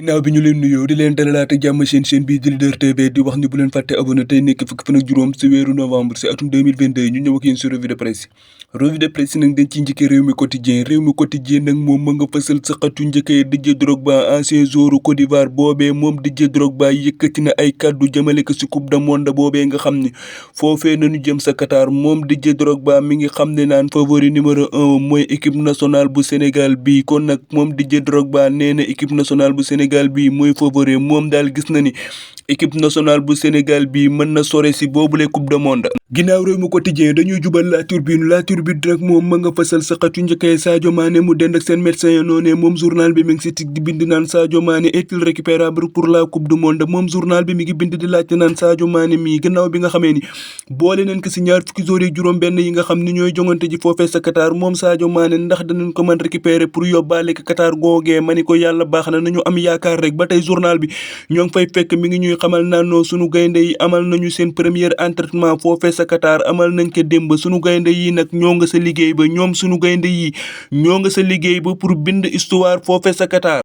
ginnaaw bi ñu leen nuyoo di leen dalalaat ak jàmm seen bii di Leader TV di wax ni bu leen fàtte abonné tey nekk fukki fan ak juróom si weeru novembre si atum 2022 ñu ñëw ak yéen si revue de presse nag dañ ciy njëkkee réew mi quotidien nag moom ma nga fësal sa xatu njëkkee Didier Drogba ancien joueur Côte d'Ivoire boobee moom Didier Drogba yëkkati na ay kàddu jëmale ko si coupe du monde boobee nga xam ni foofee nañu jëm sa Qatar moom Didier Drogba mi ngi xam ne naan favori numéro 1 mooy équipe nationale bu Sénégal bi kon nag moom Didier Drogba nee na équipe nationale bu Sénégal bi mooy favori moom daal gis na ni équipe nationale bu Sénégal bi mën na sore si boobule coupe du monde. ginnaaw réew mi quotidien dañuy jubal la turbine nag moom ma nga fasal sa xatu njëkkee Sadio Mané mu dend ak seen médecin ya noonee moom journal bi mi ngi si tig di bind naan Sadio Mané est-il récupérable pour la coupe du monde moom journal bi mi ngi bind di laajte naan Sadio Mané mii gannaaw bi nga xamee ni boole nañ ko si ñaar fukki joueurs yi juróom benn yi nga xam ni ñooy jongante ji foofee sa Qatar moom Sadio Mané ndax danañ ko mën récupérer pour yóbbaale ko Qatar googee ma ni ko yàlla baax na nañu am yaakaar rek ba tey journal bi ñoo ngi fay fekk mi ngi ñuy xamal naan noo sunu gaynde yi amal nañu seen premier entraînement foofee sa Qatar amal nañ ko démb sunu gaynde yi nag ñoo nga sa liggéey ba ñoom sunu gaynde yi ñoo nga sa liggéey ba pour bind histoire foofee sa Qatar